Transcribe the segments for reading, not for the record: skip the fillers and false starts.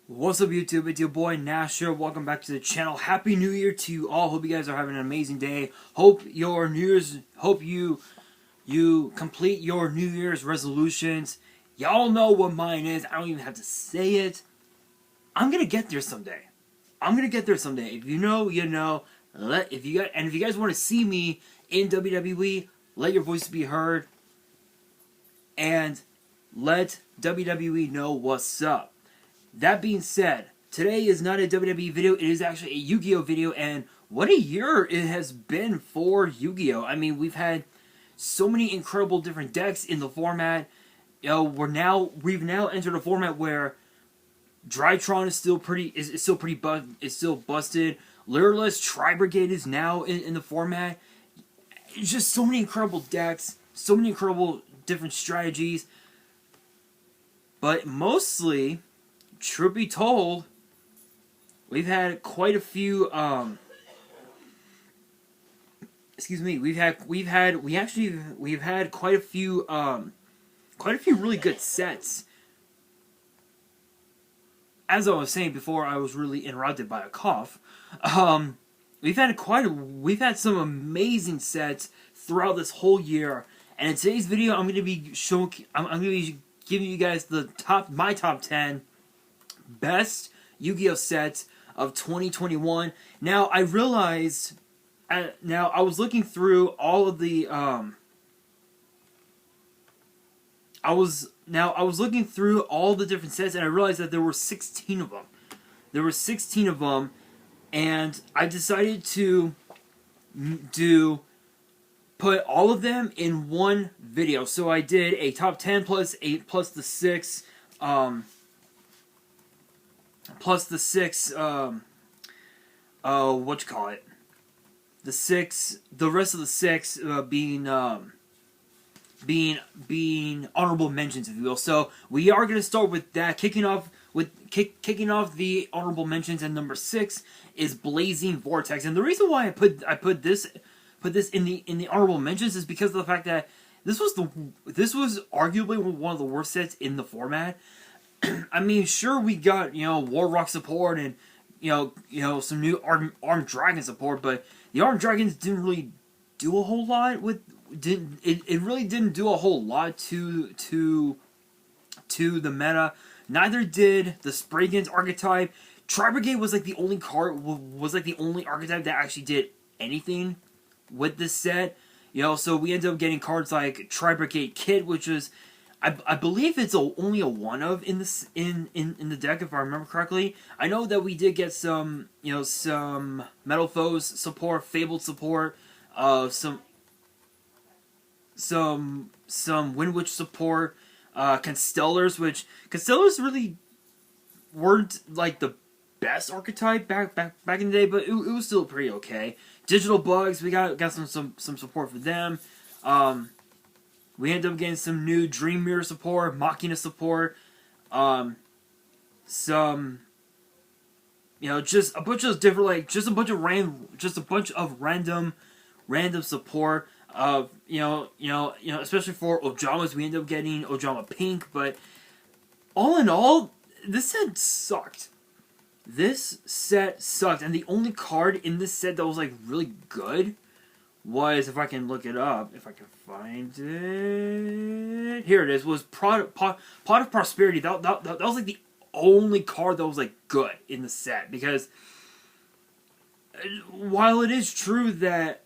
What's up YouTube, it's your boy Nasher. Welcome back to the channel. Happy New Year to you all. Hope you guys are having an amazing day. Hope you complete your New Year's resolutions. Y'all know what mine is. I don't even have to say it. I'm gonna get there someday. If you know, you know. If you guys want to see me in WWE, let your voice be heard and let WWE know what's up. That being said, today is not a WWE video, it is actually a Yu-Gi-Oh video, and what a year it has been for Yu-Gi-Oh! I mean, we've had so many incredible different decks in the format. You know, we've now entered a format where Drytron is still busted. Lyralist Tri Brigade is now in the format. It's just so many incredible decks, so many incredible different strategies. But mostly, truth be told, we've had quite a few we've had quite a few really good sets. As I was saying before, I was really interrupted by a cough. We've had some amazing sets throughout this whole year, and in today's video, I'm going to be giving you guys my top 10 best Yu-Gi-Oh sets of 2021. Now I realized, I was looking through all of the I was looking through all the different sets, and I realized that there were 16 of them. And I decided to put all of them in one video. So I did a top 10 plus 8 plus the 6 the rest of the 6 being honorable mentions, if you will. So we are going to start with that, kicking off the honorable mentions, and number 6 is Blazing Vortex. And the reason why I put this in the honorable mentions is because of the fact that this was arguably one of the worst sets in the format. I mean, sure, we got, Warrock support and some new Armed Dragon support, but the Armed Dragons didn't really do a whole lot it really didn't do a whole lot to the meta. Neither did the Sprayguns archetype. Tri Brigade was like the only archetype that actually did anything with this set. So we ended up getting cards like Tri Brigade Kid, which is, I believe it's only a one of in the deck, if I remember correctly. I know that we did get some Metal Foes support, Fabled support, some Wind Witch support, Constellars, which Constellars really weren't like the best archetype back in the day, but it was still pretty okay. Digital Bugs, we got some support for them. We ended up getting some new Dream Mirror support, Machina support, just a bunch of different, just a bunch of random support. Especially for Ojamas, we ended up getting Ojama Pink, but all in all, this set sucked. And the only card in this set that was like really good was, if I can look it up, if I can find it, here it is, was Pot of Prosperity. That was like the only card that was like good in the set, because while it is true that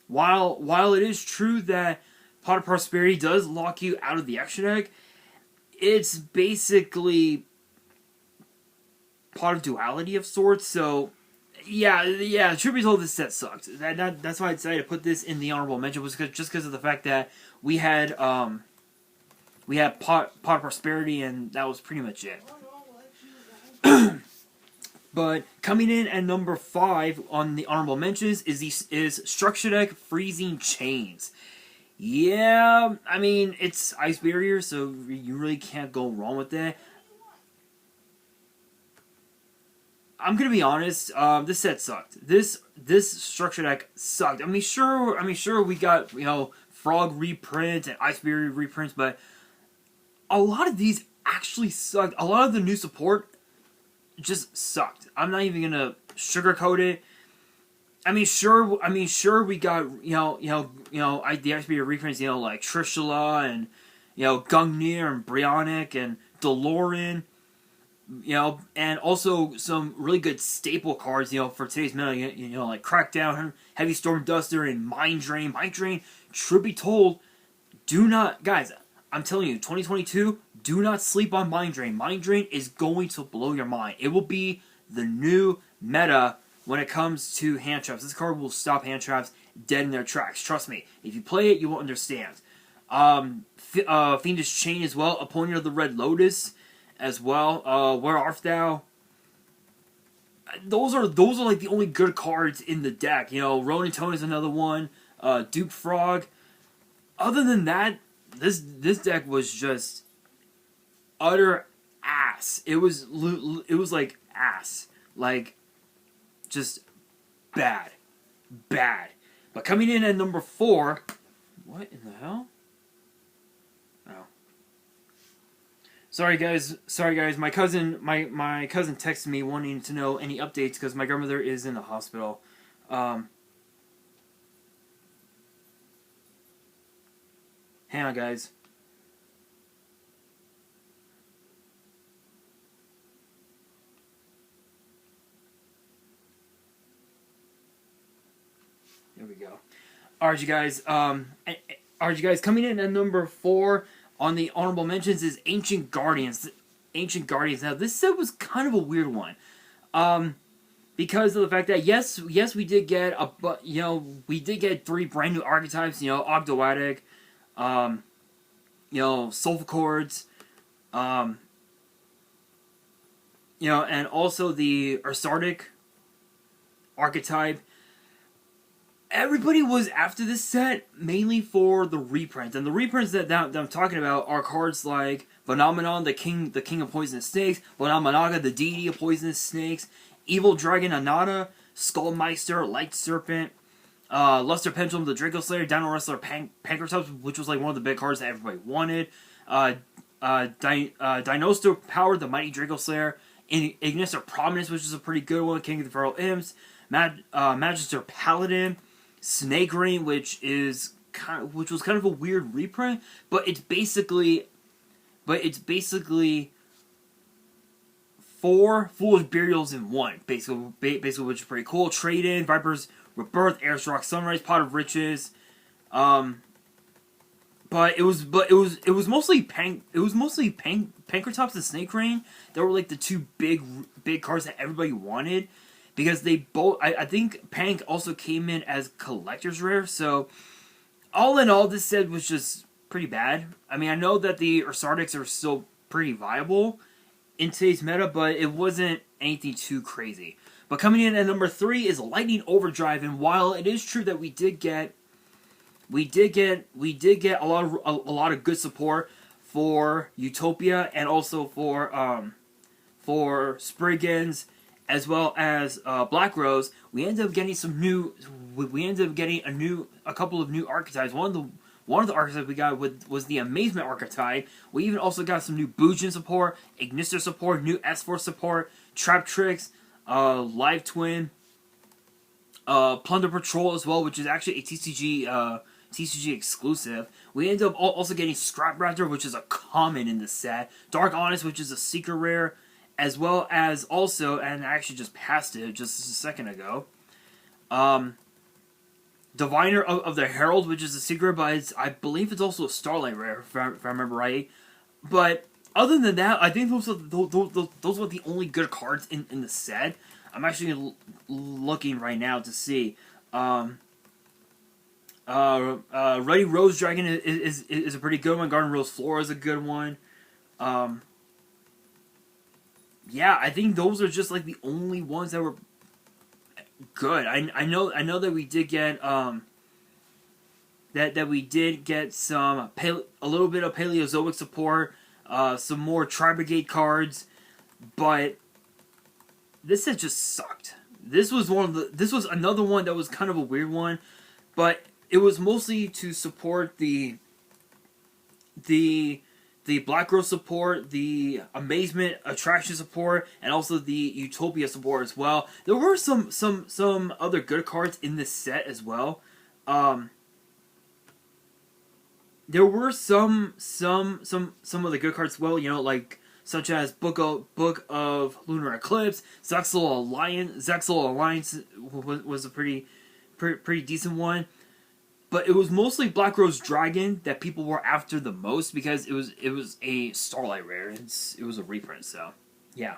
while it is true that Pot of Prosperity does lock you out of the extra deck, it's basically Pot of Duality of sorts. So yeah, truth be told, this set sucked. That's why I decided to put this in the honorable mention, was just because of the fact that we had Pot of Prosperity, and that was pretty much it. But coming in at number 5 on the honorable mentions is Structure Deck Freezing Chains. Yeah, I mean, it's Ice Barrier, so you really can't go wrong with that. I'm gonna be honest. This set sucked. This structure deck sucked. I mean, sure, we got Frog reprint and Ice Barrier reprints, but a lot of these actually sucked. A lot of the new support just sucked. I'm not even gonna sugarcoat it. I mean, sure, we got the XP reprints, like Trishula and Gungnir and Brionic and Delorean, and also some really good staple cards, for today's meta, like Crackdown, Heavy Storm Duster, and Mind Drain. Mind Drain, truth be told, guys, I'm telling you, 2022, do not sleep on Mind Drain. Mind Drain is going to blow your mind. It will be the new meta when it comes to hand traps. This card will stop hand traps dead in their tracks. Trust me. If you play it, you will understand. Fiendish Chain as well. Opponent of the Red Lotus as well. Where Art Thou? Those are like the only good cards in the deck. Ronin Tone is another one. Duke Frog. Other than that, this deck was just utter ass. It was like ass. Like, just bad. But coming in at number 4, what in the hell? Oh. Sorry guys. My cousin texted me wanting to know any updates because my grandmother is in the hospital. Hang on, guys. There we go. Alright, you guys. Coming in at number 4 on the honorable mentions is Ancient Guardians. Now, this set was kind of a weird one. Because of the fact that yes, we did get we did get 3 brand new archetypes. Ogdoadic, Soulful Chords, and also the Ursardic archetype. Everybody was after this set mainly for the reprints, and the reprints that I'm talking about are cards like Phenomenon, the king of poisonous snakes, Phenomenaga, the deity of poisonous snakes, Evil Dragon Anata, Skullmeister, Light Serpent, Luster Pendulum, the Draco Slayer, Dino Wrestler, Pankratops, which was like one of the big cards that everybody wanted, Dinoster Power, the Mighty Draco Slayer, Ignister Prominence, which is a pretty good one, King of the Feral Imps, Magister Paladin, Snake Rain, which was kind of a weird reprint, but it's basically 4 Foolish Burials in 1, basically, which is pretty cool. Trade In, Viper's Rebirth, Air's Rock Sunrise, Pot of Riches, but it was mostly Pankratops and Snake Rain that were like the 2 big cards that everybody wanted. Because they both, I think Pank also came in as collector's rare, so all in all, this set was just pretty bad. I mean, I know that the Ursardics are still pretty viable in today's meta, but it wasn't anything too crazy. But coming in at number 3 is Lightning Overdrive, and while it is true that we did get a lot of good support for Utopia and also for Spriggans, as well as Black Rose, we ended up getting a couple of new archetypes. One of the archetypes we got was the Amazement archetype. We even also got some new Bujin support, Ignister support, new S-Force support, Trap Tricks, Live Twin, Plunder Patrol as well, which is actually a TCG exclusive. We ended up also getting Scrap Raptor, which is a common in the set, Dark Honest, which is a secret rare, as well as also, and I actually just passed it just a second ago, Diviner of the Herald, which is a secret, but I believe it's also a Starlight rare, if I remember right. But other than that, I think those were the only good cards in the set. I'm actually looking right now to see. Ruddy Rose Dragon is a pretty good one. Garden Rose Flora is a good one. Yeah, I think those are just like the only ones that were good. I know that we did get that we did get a little bit of Paleozoic support, some more Tri-Brigade cards, but this set just sucked. This was another one that was kind of a weird one, but it was mostly to support the the Black Rose support, the Amazement Attraction support, and also the Utopia support as well. There were some other good cards in this set as well. There were some of the good cards as well, you know, like such as Book of Lunar Eclipse, Zexal Alliance was a pretty decent one. But it was mostly Black Rose Dragon that people were after the most because it was a Starlight Rare. It was a reprint, so yeah.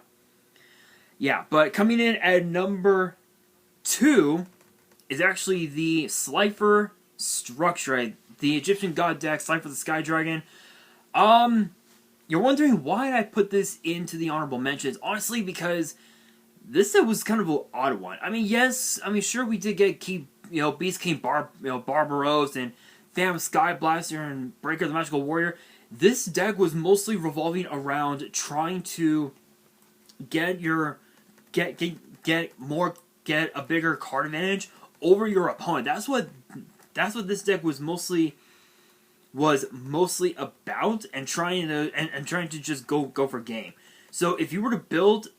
Yeah, but coming in at number 2 is actually the Slifer Structure, the Egyptian God deck, Slifer the Sky Dragon. You're wondering why I put this into the honorable mentions. Honestly, because this set was kind of an odd one. I mean, yes, I mean, sure, we did get Beast King Barbaros and Phantom Sky Blaster and Breaker the Magical Warrior. This deck was mostly revolving around trying to get a bigger card advantage over your opponent. That's what this deck was mostly about, and trying to just go for game. So if you were to build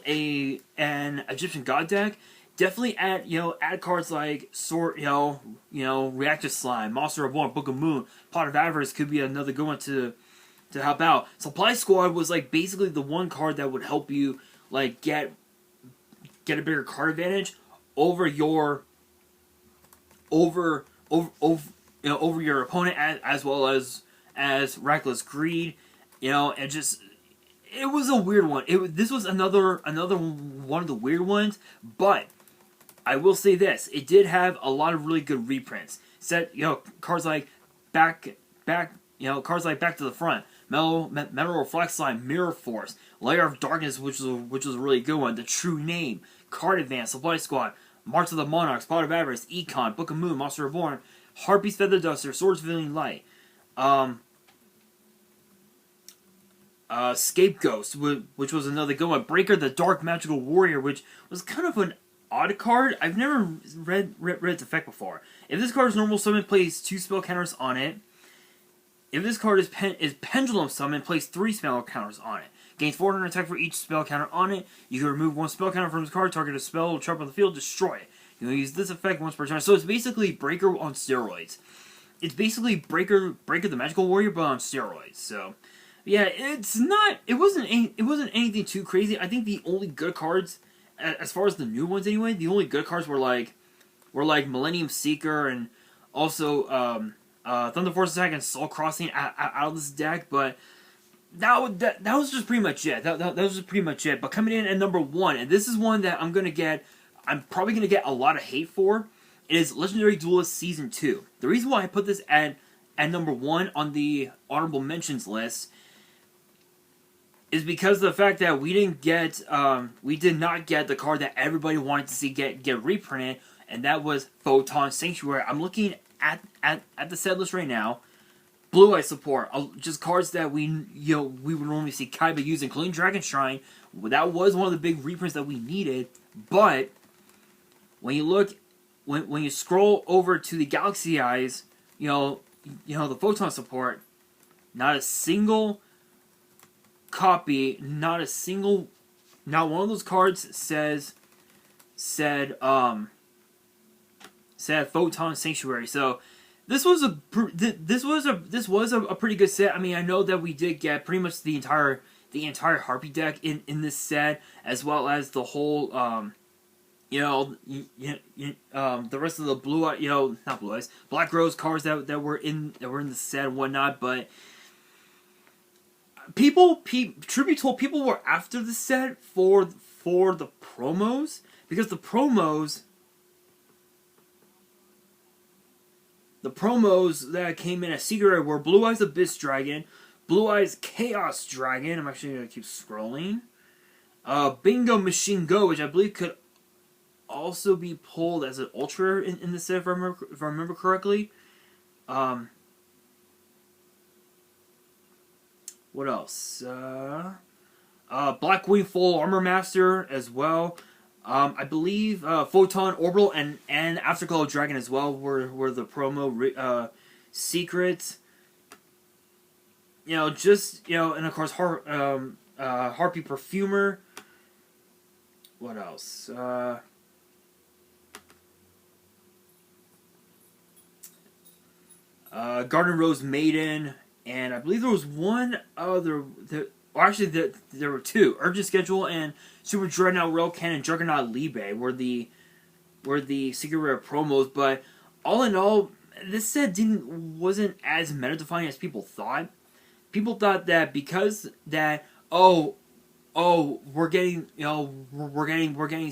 an Egyptian God deck, definitely add cards like Reactive Slime, Monster Reborn, Book of Moon, Pot of Avarice could be another good one to help out. Supply Squad was like basically the one card that would help you like get a bigger card advantage over your opponent, as well as Reckless Greed, and just it was a weird one. This was another one of the weird ones, but I will say this: it did have a lot of really good reprints. Cards like Back to the Front, Metal Reflex Slime, Mirror Force, Layer of Darkness, which was a really good one. The True Name, Card Advance, Supply Squad, March of the Monarchs, Pot of Avarice, Econ, Book of Moon, Monster Reborn, Harpy's Feather Duster, Swords Revealing Light, Scapegoat, which was another good one. Breaker the Dark Magical Warrior, which was kind of an odd card. I've never read its effect before. If this card is normal summon, place 2 spell counters on it. If this card is Pendulum Summon, place 3 spell counters on it. Gains 400 attack for each spell counter on it. You can remove 1 spell counter from this card, target a spell or trap on the field, destroy it. You can use this effect once per turn. So it's basically Breaker on steroids. It's basically Breaker the Magical Warrior, but on steroids. So yeah, it wasn't anything too crazy. I think the only good cards, as far as the new ones anyway, the only good cards were like Millennium Seeker and also Thunder Force Attack and Soul Crossing out of this deck, but that was just pretty much it. That was just pretty much it. But coming in at number 1, and this is one that I'm probably gonna get a lot of hate for. It is Legendary Duelist Season 2. The reason why I put this at number 1 on the honorable mentions list is because of the fact that we did not get the card that everybody wanted to see get reprinted, and that was Photon Sanctuary. I'm looking at the set list right now. Blue Eye support, just cards that we would normally see Kaiba use, including Dragon Shrine. That was one of the big reprints that we needed, but when you look, when you scroll over to the Galaxy Eyes, the Photon support, not a single copy, not one of those cards said Photon Sanctuary. So this was a pretty good set. I mean, I know that we did get pretty much the entire Harpy deck in this set, as well as the whole the rest of the Blue Eye, not Blue Eyes, Black Rose cards that were in the set and whatnot. But truth be told, people were after the set for the promos, because the promos that came in as secret were Blue Eyes Abyss Dragon, Blue Eyes Chaos Dragon. I'm actually going to keep scrolling. Bingo Machine Go, which I believe could also be pulled as an Ultra in the set, if I remember correctly. What else? Blackwing Full Armor Master as well. I believe Photon Orbital and Afterglow Dragon as well were the promo secrets. and of course, Harpy Perfumer. What else? Garden Rose Maiden, and I believe there was one other. There were two. Urgent Schedule and Super Dreadnought Rail Cannon Juggernaut Libe were the secret rare promos, but all in all, this set wasn't as meta defining as people thought. People thought that because that we're getting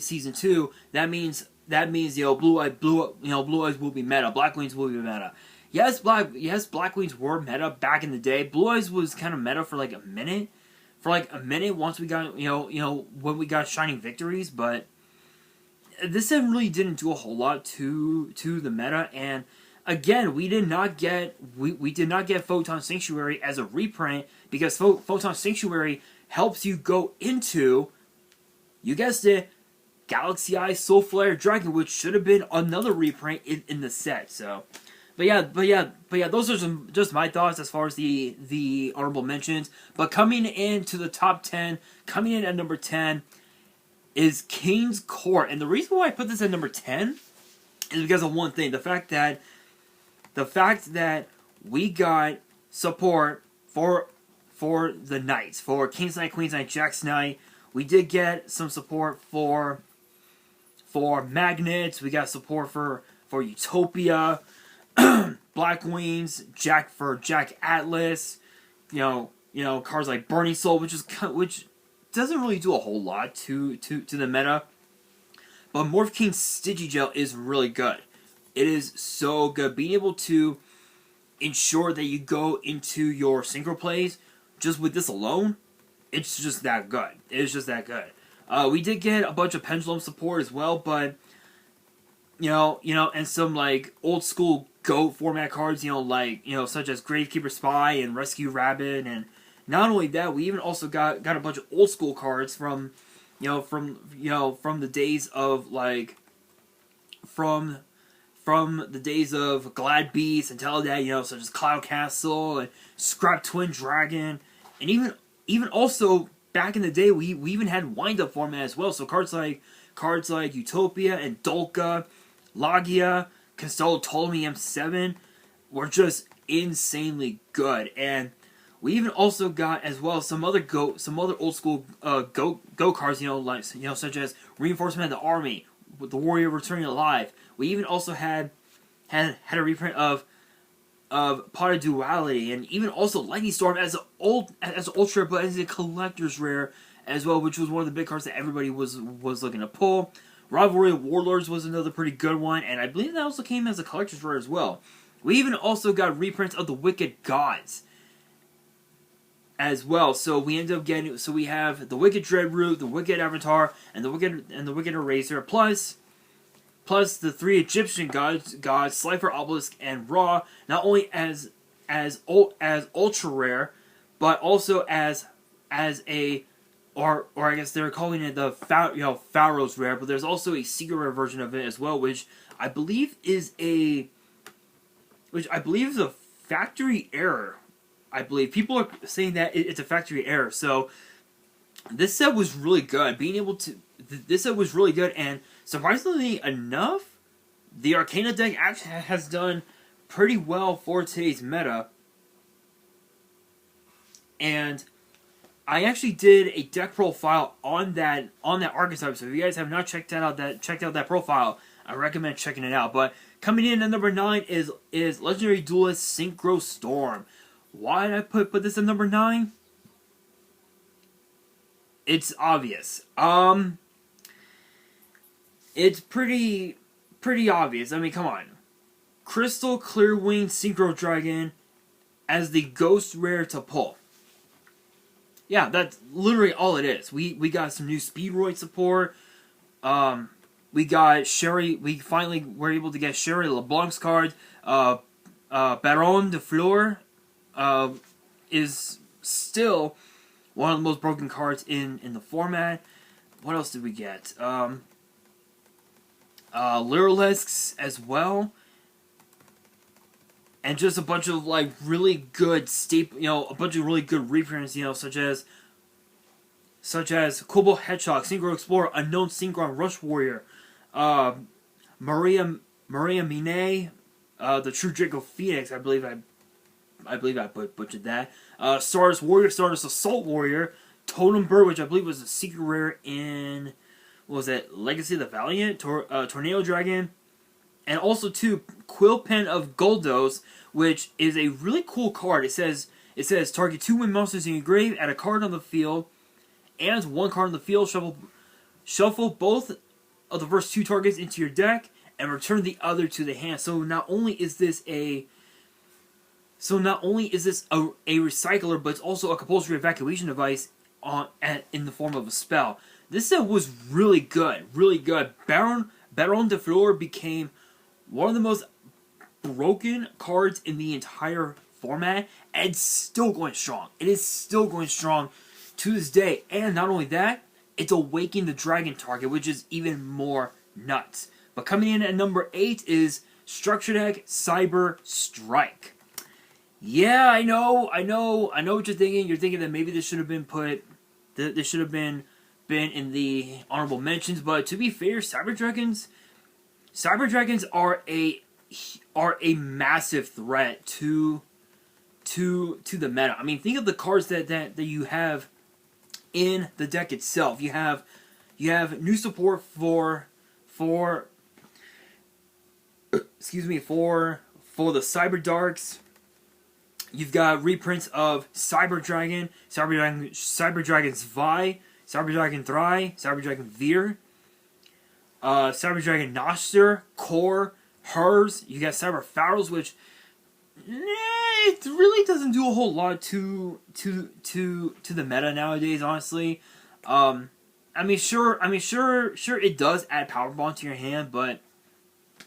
season 2, that means Blue Eyes will be meta, Black Wings will be meta. Yes, Black Wings were meta back in the day. Blue Eyes was kind of meta for like a minute. Once we got when we got Shining Victories, but this set really didn't do a whole lot to the meta. And again, we did not get Photon Sanctuary as a reprint, because Photon Sanctuary helps you go into, you guessed it, Galaxy Eye Soul Flare Dragon, which should have been another reprint in the set. So, but yeah, those are just my thoughts as far as the honorable mentions. But coming into the top 10, coming in at number 10 is King's Court, and the reason why I put this at number 10 is because of one thing: the fact that we got support for the Knights, for King's Knight, Queen's Knight, Jack's Knight. We did get some support for Magnets. We got support for Utopia, Black Wings, Jack Atlas. Cards like Burning Soul, which doesn't really do a whole lot to the meta. But Morph King Stygigel is really good. It is so good. Being able to ensure that you go into your synchro plays just with this alone, it's just that good. It's just that good. We did get a bunch of Pendulum support as well, but and some like old school GOAT format cards, such as Gravekeeper Spy and Rescue Rabbit. And not only that, we even also got a bunch of old school cards from the days of from the days of Glad Beast and Teledad, such as Cloud Castle and Scrap Twin Dragon, and even also back in the day we even had wind up format as well. So cards like Utopia and Dolka, Lagia, Constello Ptolemy M7 were just insanely good. And we even also got as well some other old school go cards, such as Reinforcement of the Army, with the Warrior Returning Alive. We even also had a reprint of Pot of Duality, and even also Lightning Storm as ultra, but as a collector's rare as well, which was one of the big cards that everybody was looking to pull. Rivalry of Warlords was another pretty good one, and I believe that also came as a collector's rare as well. We even also got reprints of the Wicked Gods as well. So we end up getting, so we have the Wicked Dreadroot, the Wicked Avatar, and the Wicked Eraser, plus the 3 Egyptian gods, Slifer, Obelisk, and Ra, not only as ultra rare, but also as a, or I guess they're calling it the Pharaoh's rare, but there's also a secret rare version of it as well, which I believe is a factory error. I believe people are saying that it's a factory error. So this set was really good. This set was really good, and surprisingly enough, the Arcana deck actually has done pretty well for today's meta. And I actually did a deck profile on that archetype. So if you guys have not checked out that profile, I recommend checking it out. But coming in at number 9 is Legendary Duelist Synchro Storm. Why did I put this at number 9? It's obvious. It's pretty obvious. I mean, come on. Crystal Clearwing Synchro Dragon as the ghost rare to pull. Yeah, that's literally all it is. We got some new Speedroid support. We got Sherry. We finally were able to get Sherry LeBlanc's card. Baron de Fleur is still one of the most broken cards in the format. What else did we get? Lyralisks as well. and just a bunch of like really good a bunch of really good reprints, such as Kobo Hedgehog, Synchro Explorer, Unknown Synchron, Rush Warrior, Maria Mine, the True Draco Phoenix. I believe I butchered that. Stardust Warrior, Stardust Assault Warrior, Totem Bird, which I believe was a secret rare in, what was it, Legacy of the Valiant, Tornado Dragon, and also too Quill Pen of Goldos, which is a really cool card. It says target 2 win monsters in your grave, add a card on the field, and 1 card on the field. Shuffle both of the first 2 targets into your deck, and return the other to the hand. So not only is this a recycler, but it's also a compulsory evacuation device in the form of a spell. This set was really good, really good. Baron de Fleur became one of the most broken cards in the entire format, and it's still going strong. It is still going strong to this day. And not only that, it's Awaken the Dragon target, which is even more nuts. But coming in at number 8 is Structure Deck Cyber Strike. Yeah, I know what you're thinking. You're thinking that maybe this should have been been in the honorable mentions, but to be fair, Cyber Dragons are a massive threat to the meta. I mean, think of the cards that you have in the deck itself. You have new support for the Cyber Darks. You've got reprints of Cyber Dragon, Cyber Dragon Zwei, Cyber Dragon Thry, Cyber Dragon Veer, Cyber Dragon Noster, Core, Hers. You got Cyber Pharaohs, which it really doesn't do a whole lot to the meta nowadays, honestly. I mean, sure, it does add Power Bond to your hand, but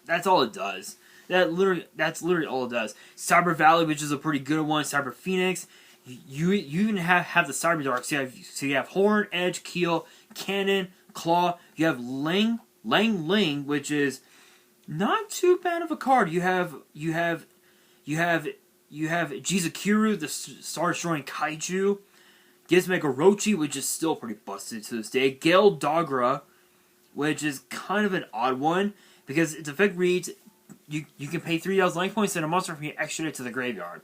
that's all it does. That's literally all it does. Cyber Valley, which is a pretty good one. Cyber Phoenix. You even have the Cyber Dark. So you have Horn, Edge, Keel, Cannon, Claw. You have Ling, which is not too bad of a card. You have Jizukiru, the Star Destroying Kaiju. Gizmega Orochi, which is still pretty busted to this day. Gale Dogra, which is kind of an odd one because its effect reads, you can pay 3 life points and a monster from your extra deck to the graveyard.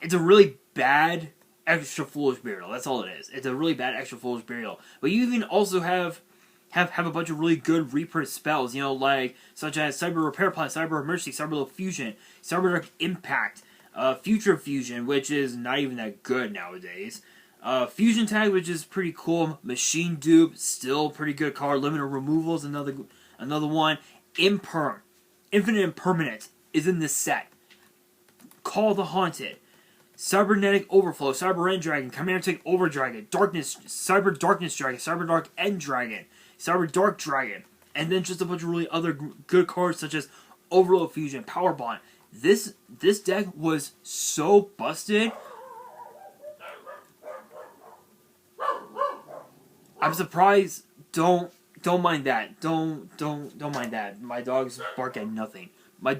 It's a really bad extra Foolish Burial. That's all it is. It's a really bad extra Foolish Burial. But you even also have a bunch of really good reprint spells, such as Cyber Repair Plan, Cyber Emergency, Cyber Low Fusion, Cyber Dark Impact, Future Fusion, which is not even that good nowadays. Fusion Tag, which is pretty cool. Machine Dupe, still pretty good card. Limited Removals, another one. Infinite Impermanence is in this set. Call the Haunted, Cybernetic Overflow, Cyber End Dragon, Commander Take Over Dragon, Cyber Darkness Dragon, Cyber Dark End Dragon, Cyber Dark Dragon, and then just a bunch of really other good cards such as Overload Fusion, Power Bond. This deck was so busted. I'm surprised. Don't mind that. Don't mind that. My dogs bark at nothing. I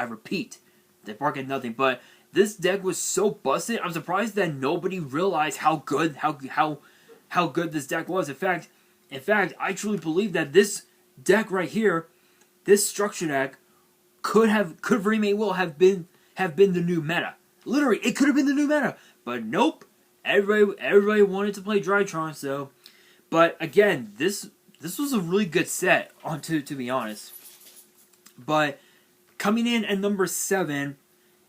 repeat, they bark at nothing. But this deck was so busted. I'm surprised that nobody realized how good this deck was. In fact, I truly believe that this deck right here, this structure deck, could very well have been the new meta. Literally, it could have been the new meta. But nope. Everybody wanted to play Drytron, so. But again, this was a really good set, to be honest. But coming in at number 7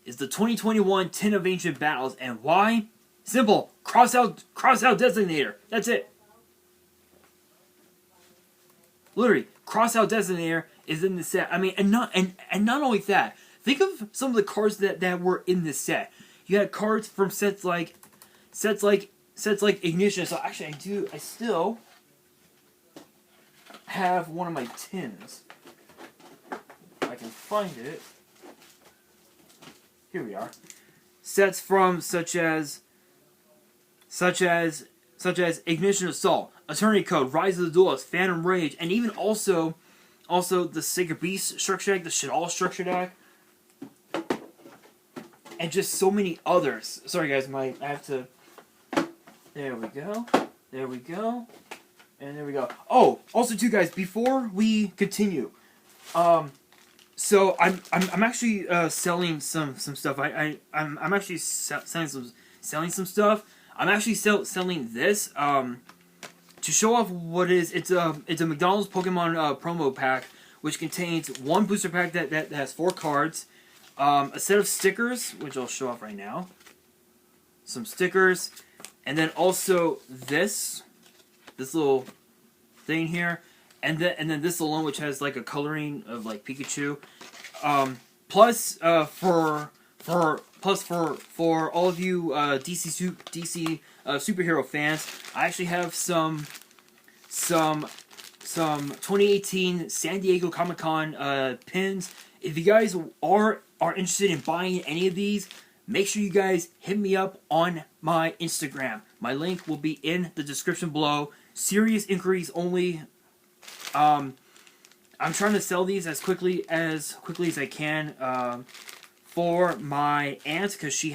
is the 2021 10 of Ancient Battles, and why? Simple. Cross out Designator. That's it. Literally, Cross out Designator is in the set. I mean, and not only that. Think of some of the cards that were in this set. You had cards from sets like Ignition. So actually, I still have one of my tins. If I can find it. Here we are. Sets from such as Ignition Assault, Eternity Code, Rise of the Duelist, Phantom Rage, and even also the Sacred Beast structure deck, the Shadal structure deck. and just so many others. Sorry guys, I have to. There we go. There we go. And there we go. Oh, also too, guys, before we continue, so I'm actually selling some stuff. I'm actually selling some stuff. I'm actually selling this to show off what it is. It's a McDonald's Pokemon promo pack, which contains one booster pack that has 4 cards, a set of stickers, which I'll show off right now. Some stickers, and then also this little thing here, and then this alone, which has like a coloring of like Pikachu. Plus for all of you DC superhero fans, I actually have some 2018 San Diego Comic-Con pins. If you guys are interested in buying any of these, make sure you guys hit me up on my Instagram. My link will be in the description below. Serious inquiries only. I'm trying to sell these as quickly as I can for my aunt, because she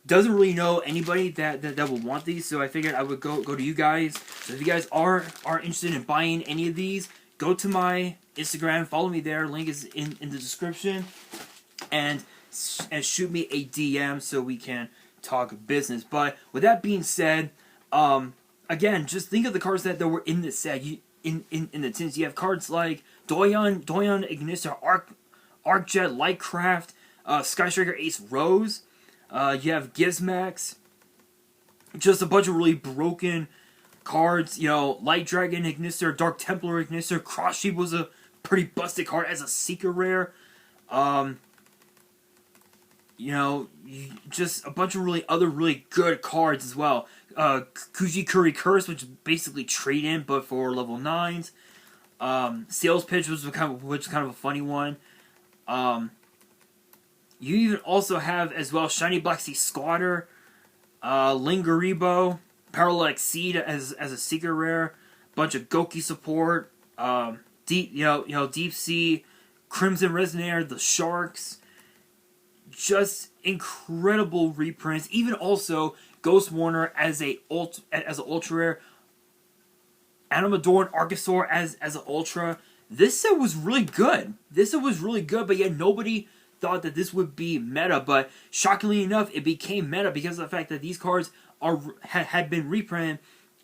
doesn't really know anybody that will want these. So I figured I would go to you guys. So if you guys are interested in buying any of these, go to my Instagram, follow me there. Link is in the description, and shoot me a DM so we can talk business. But with that being said, again, just think of the cards that were in this set. In the tins, you have cards like Doyon Ignister, Arcjet, Lightcraft, Sky Striker, Ace Rose. You have Gizmax. Just a bunch of really broken cards. You know, Light Dragon Ignister, Dark Templar Ignister. Cross Sheep was a pretty busted card as a Seeker Rare. You know, just a bunch of really good cards as well. Kujikuri Curse, which is basically trade in, but for level 9s. Sales Pitch, which is kind of a funny one. You even also have as well Shiny Black Sea Squatter, Lingaribo, Parallax Seed as a Seeker Rare, bunch of Goki support, Deep Sea, Crimson Resonator, the Sharks. Just incredible reprints. Even also Ghost Warner as an ultra rare. Animador and Archosaur as an ultra. This set was really good. But yet nobody thought that this would be meta. But shockingly enough, it became meta because of the fact that these cards had been reprinted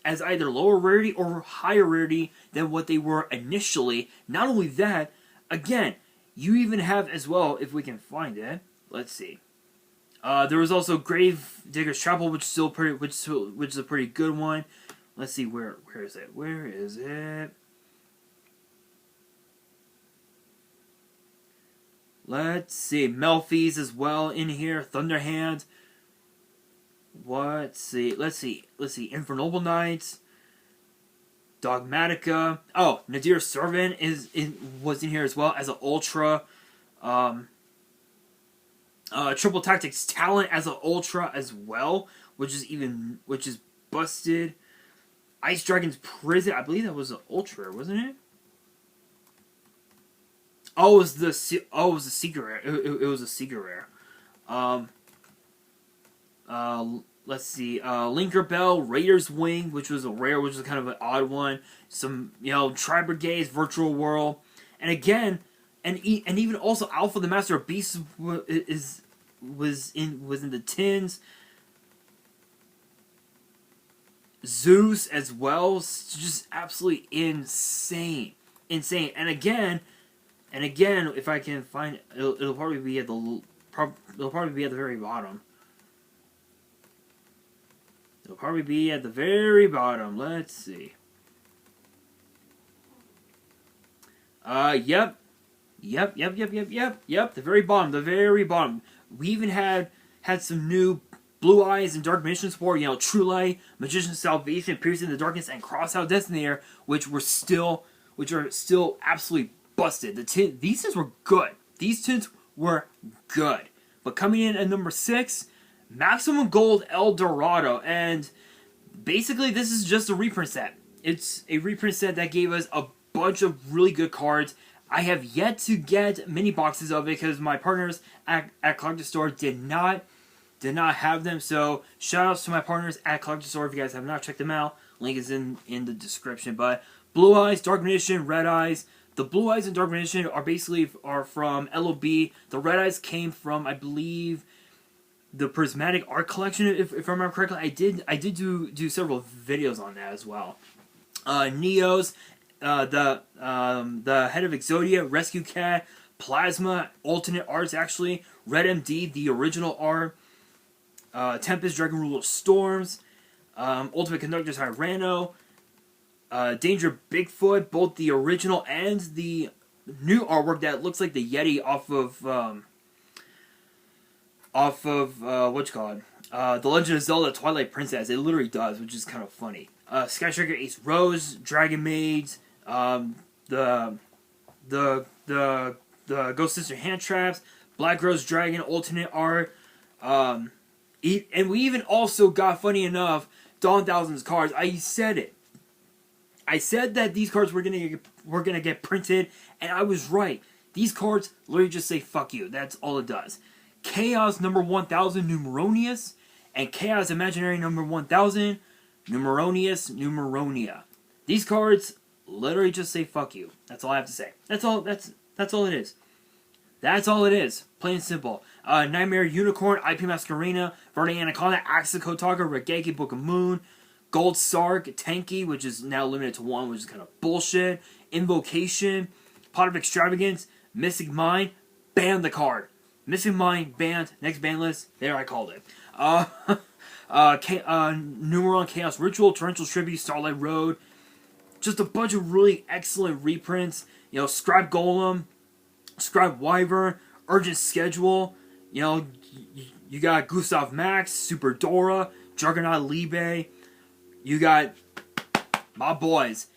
as either lower rarity or higher rarity than what they were initially. Not only that, again, you even have as well, if we can find it. Let's see. There was also Grave Digger's Chapel, which is a pretty good one. Let's see, where is it? Where is it? Let's see, Melfi's as well in here. Thunderhand. Let's see. Infernoble Knights. Dogmatica. Oh, Nadir Servant was in here as well as an ultra. Triple Tactics Talent as an ultra as well, which is busted. Ice Dragon's Prison, I believe that was an ultra, wasn't it? Oh, it was the Seeker Rare. It was a Seeker Rare. Let's see. Linker Bell, Raider's Wing, which was a rare, which was kind of an odd one. Some, Tri Brigades, Virtual World, and again. And even also Alpha the Master of Beasts was in the tins. Zeus as well, just absolutely insane. And again, if I can find it, it'll probably be at the very bottom. Let's see. Yep. The very bottom. We even had some new Blue Eyes and Dark Mission support. True Light, Magician's Salvation, Piercing the Darkness, and Crossout Destinator, which are still absolutely busted. These tins were good. But coming in at number 6, Maximum Gold El Dorado, and basically this is just a reprint set. It's a reprint set that gave us a bunch of really good cards. I have yet to get mini boxes of it because my partners at Collector Store did not have them. So shout outs to my partners at Collector Store. If you guys have not checked them out, link is in the description. But Blue Eyes, Dark Magician, Red Eyes. The Blue Eyes and Dark Magician are from LOB. The Red Eyes came from, I believe, the Prismatic Art Collection, if I remember correctly. I did do several videos on that as well. Neos, the Head of Exodia, Rescue Cat, Plasma, Alternate Arts actually, Red MD, the original art, Tempest, Dragon Ruler Storms, Ultimate Conductor Tyranno, Danger Bigfoot, both the original and the new artwork that looks like the Yeti off of The Legend of Zelda Twilight Princess. It literally does, which is kind of funny. Sky Striker, Ace Rose, Dragon Maids, the Ghost Sister Hand Traps, Black Rose Dragon Alternate Art, and we even also got, funny enough, Dawn Thousands cards. I said it. I said that these cards were gonna get printed, and I was right. These cards literally just say "fuck you." That's all it does. Chaos number 1000 Numeronius and Chaos Imaginary number 1000 Numeronius Numeronia. These cards literally just say "fuck you." That's all I have to say. That's all. That's all it is. That's all it is. Plain and simple. Nightmare Unicorn, IP Masquerena, Verde Anaconda, Axa Kotaga, Regeki Book of Moon, Gold Sark, Tenki, which is now limited to 1, which is kind of bullshit. Invocation, Pot of Extravagance, Mystic Mind, ban the card. Mystic Mind banned. Next ban list. There, I called it. Numeron Chaos Ritual, Torrential Tribute, Starlight Road. Just a bunch of really excellent reprints. You know, Scribe Golem, Scribe Wyvern, Urgent Schedule. You know, you got Gustav Max, Super Dora, Juggernaut Libe. You got my boys.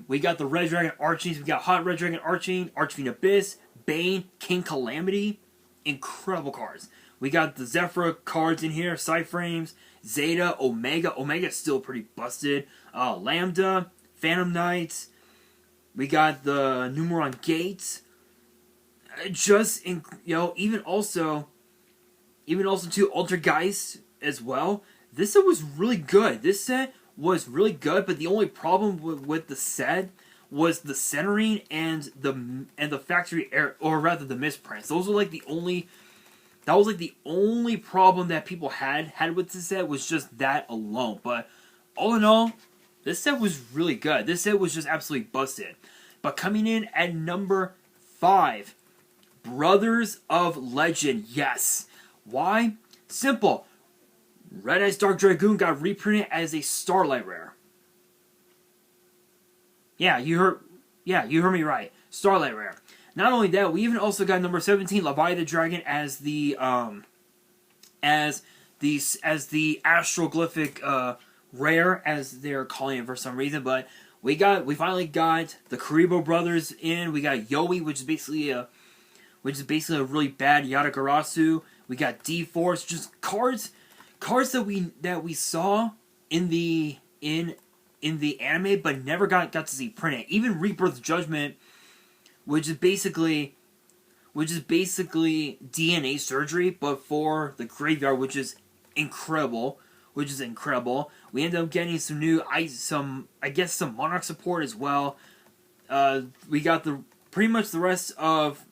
We got the Red Dragon Archings. We got Hot Red Dragon Arching, Archfiend Abyss, Bane, King Calamity. Incredible cards. We got the Zephyr cards in here. Cyframes, Zeta, Omega. Omega's still pretty busted. Lambda, Phantom Knights. We got the Numeron Gates. Even also to Altergeist as well. This set was really good. This set was really good, but the only problem with the set was the centering and the factory error, or rather the misprints. Those were like the only. That was like the only problem that people had with this set, was just that alone. But all in all, this set was really good. This set was just absolutely busted. But coming in at number 5, Brothers of Legend. Yes. Why? Simple. Red Eyes Dark Dragoon got reprinted as a Starlight Rare. Yeah, you heard me right. Starlight Rare. Not only that, we even also got number 17, Leviathan Dragon, as the astroglyphic rare, as they're calling it for some reason. But we finally got the Karibo brothers in. We got Yoi, which is basically a really bad Yatagarasu. We got D-Force, just cards that we saw in the anime, but never got to see printed. Even Rebirth Judgment, which is basically DNA surgery, but for the graveyard, which is incredible. We ended up getting some new, some Monarch support as well. We got pretty much the rest of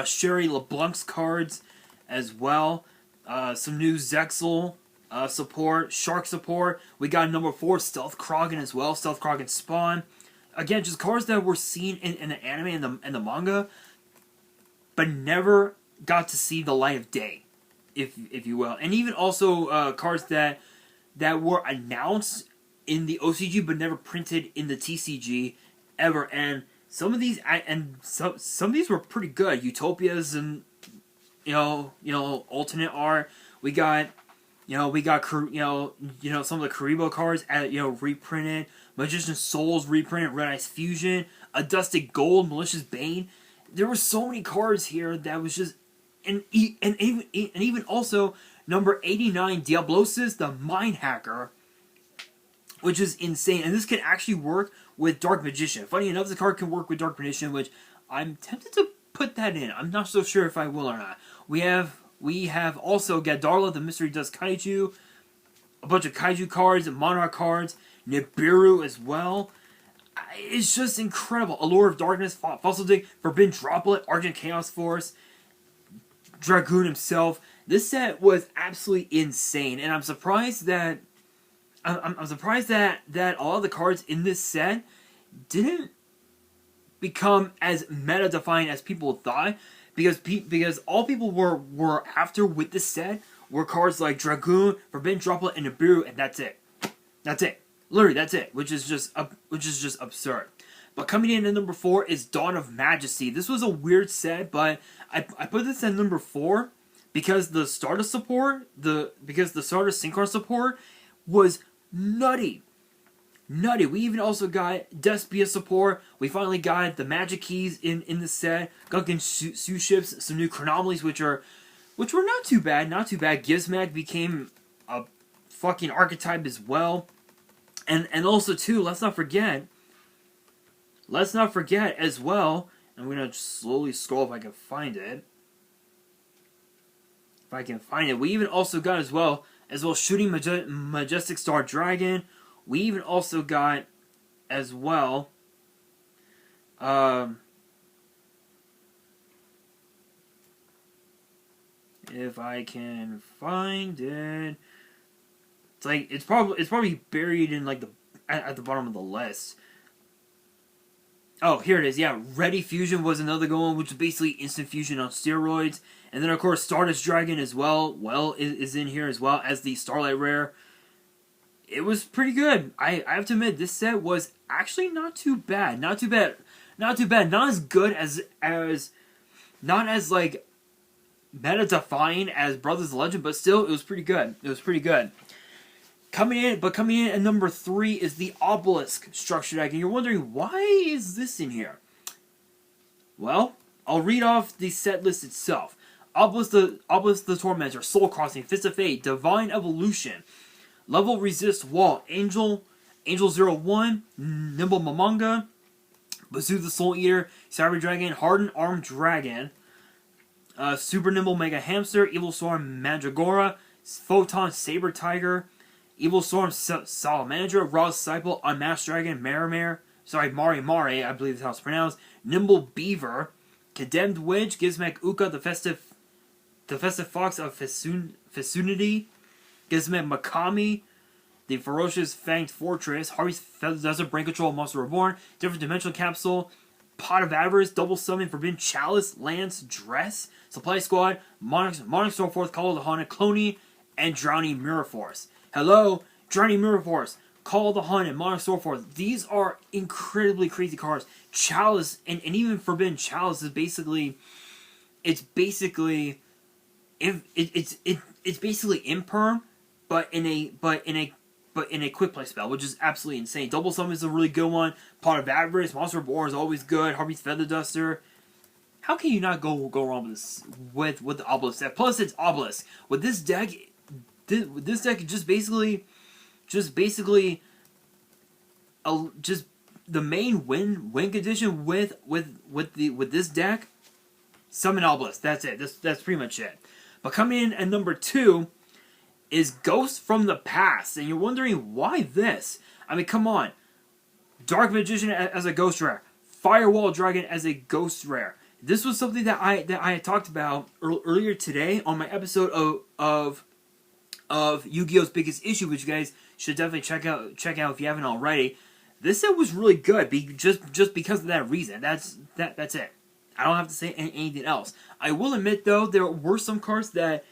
Sherry LeBlanc's cards as well. Some new Zexel support, Shark support. We got number 4, Stealth Krogan as well. Stealth Krogan Spawn. Again, just cards that were seen in the anime and the manga, but never got to see the light of day, if you will. And even also cards that were announced in the OCG but never printed in the TCG ever. And some of these some of these were pretty good. Utopias and alternate art. We got some of the Karibo cards reprinted. Magician Souls reprinted, Red Eyes Fusion, A Dusted Gold, Malicious Bane. There were so many cards here that was just, and even also number 89, Diablosis, the Mind Hacker, which is insane. And this can actually work with Dark Magician. Funny enough, this card can work with Dark Magician, which I'm tempted to put that in. I'm not so sure if I will or not. We have also Gadarla, the Mystery Dust Kaiju, a bunch of Kaiju cards, Monarch cards, Nibiru as well. It's just incredible. Allure of Darkness, Fossil Dig, Forbidden Droplet, Argent Chaos Force, Dragoon himself. This set was absolutely insane, and I'm surprised that that all the cards in this set didn't become as meta defined as people thought, because all people were after with this set were cards like Dragoon, Forbidden Droplet, and Nibiru, and that's it. That's it. Literally, that's it. Which is just absurd. But coming in at number 4 is Dawn of Majesty. This was a weird set, but I put this at number 4 because the Stardust support, because the Stardust Synchron support was nutty. Nutty. We even also got Despia support. We finally got the Magic Keys in the set. Gunkin Sue Ships, some new Chronomalies, which were not too bad. Not too bad. Gizmag became a fucking archetype as well. And also too, let's not forget as well, I'm gonna slowly scroll if I can find it. If I can find it. We even also got as well Shooting Majestic Star Dragon. We even also got as well if I can find it. It's like it's probably buried in like at the bottom of the list. Oh, here it is. Yeah, Ready Fusion was another good one, which is basically instant fusion on steroids. And then of course Stardust Dragon as well. Is in here as well as the Starlight Rare. It was pretty good. I have to admit, this set was actually not too bad. Not too bad. Not as good as not as like meta defying as Brothers of Legend, but still it was pretty good. It was pretty good. Coming in at number 3 is the Obelisk structure deck, and you're wondering, why is this in here? Well, I'll read off the set list itself. Obelisk the Tormentor, Soul Crossing, Fist of Fate, Divine Evolution, Level Resist Wall, Angel 01, Nimble Mamanga, Bazoo the Soul Eater, Cyber Dragon, Hardened Armed Dragon, Super Nimble Mega Hamster, Evil Storm Mandragora, Photon Saber Tiger, Evil Storm Salamander, Raw Disciple, Unmasked Dragon, Mari, I believe that's how it's pronounced, Nimble Beaver, Condemned Witch, Gizmek Uka, the Festive Fox of Fessunity, Gizmek Makami, the Ferocious Fanged Fortress, Harvey's Feather Desert, Brain Control, Monster Reborn, Different Dimensional Capsule, Pot of Avarice, Double Summon, Forbidden Chalice, Lance, Dress, Supply Squad, Monarch Stormforth, Call of the Haunted, Cloney, and Drowning Mirror Force. Hello, Drowning Mirror Force, Call of the Haunted, Monarch Stormforth. These are incredibly crazy cards. Chalice, and even Forbidden Chalice is basically, it's basically imperm, but in a quick play spell, which is absolutely insane. Double Summon is a really good one. Pot of Avarice, Monster Reborn is always good. Harvey's Feather Duster. How can you not go wrong with this with the Obelisk deck? Plus, it's Obelisk. With this deck, just basically the main win condition with this deck. Summon Obelisk. That's it. That's pretty much it. But coming in at number 2 is Ghost from the Past, and you're wondering why this. I mean, come on. Dark Magician as a ghost rare, Firewall Dragon as a ghost rare. This was something that I had talked about earlier today on my episode of Yu-Gi-Oh's Biggest Issue, which you guys should definitely check out if you haven't already. This set was really good, just because of that reason. That's it. I don't have to say anything else. I will admit though, there were some cards that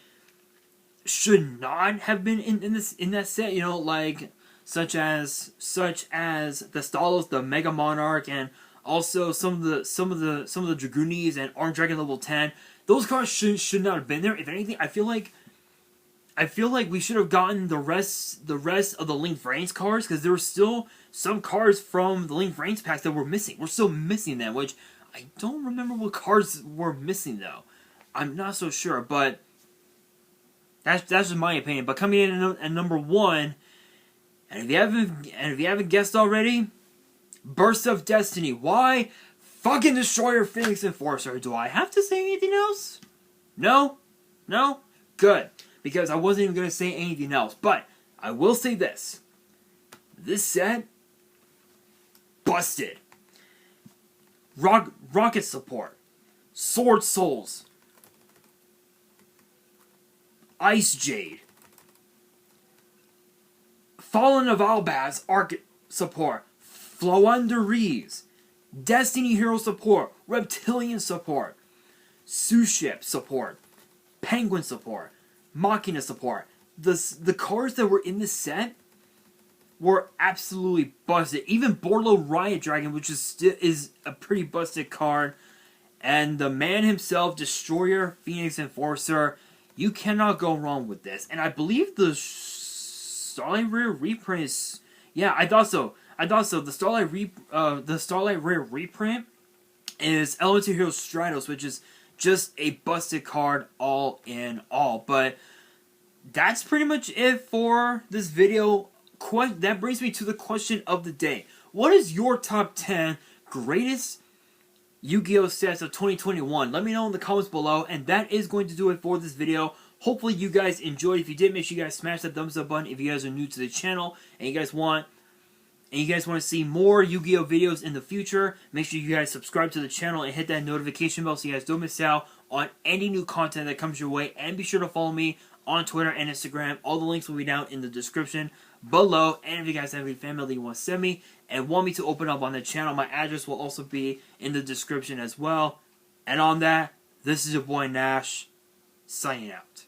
should not have been in that set. You know, like such as the Stalos, the Mega Monarch, and also some of the Dragoonis and Armed Dragon level 10. Those cards should not have been there. If anything, I feel like we should have gotten the rest of the Linked Vrains cards, because there were still some cards from the Linked Vrains packs that were missing. We're still missing them, which I don't remember what cards were missing though. I'm not so sure, but that's just my opinion. But coming in at number 1, and if you haven't guessed already, Burst of Destiny. Why? fucking Destroyer, Phoenix Enforcer. Do I have to say anything else? No? No? Good. Because I wasn't even going to say anything else. But I will say this. This set, busted. Rocket support. Sword Souls. Ice Jade. Fallen of Albaz Arc support. Flounderies. Destiny Hero support. Reptilian support. Suship support. Penguin support. Machina support. The cards that were in this set were absolutely busted. Even Borlo Riot Dragon, which is a pretty busted card. And the man himself, Destroyer, Phoenix Enforcer. You cannot go wrong with this. And I believe the Starlight Rare reprint is... Yeah, I thought so. The Starlight Rare reprint is Elemental Hero Stratos, which is just a busted card all in all. But that's pretty much it for this video. That brings me to the question of the day. What is your top 10 greatest Yu-Gi-Oh sets of 2021? Let me know in the comments below, and that is going to do it for this video. Hopefully you guys enjoyed. If you did, make sure you guys smash that thumbs up button if you guys are new to the channel and you guys want to see more Yu-Gi-Oh videos in the future. Make sure you guys subscribe to the channel and hit that notification bell so you guys don't miss out on any new content that comes your way. And be sure to follow me on Twitter and Instagram. All the links will be down in the description below. And if you guys have any family that you want to send me and want me to open up on the channel, my address will also be in the description as well. And on that, this is your boy Nash, signing out.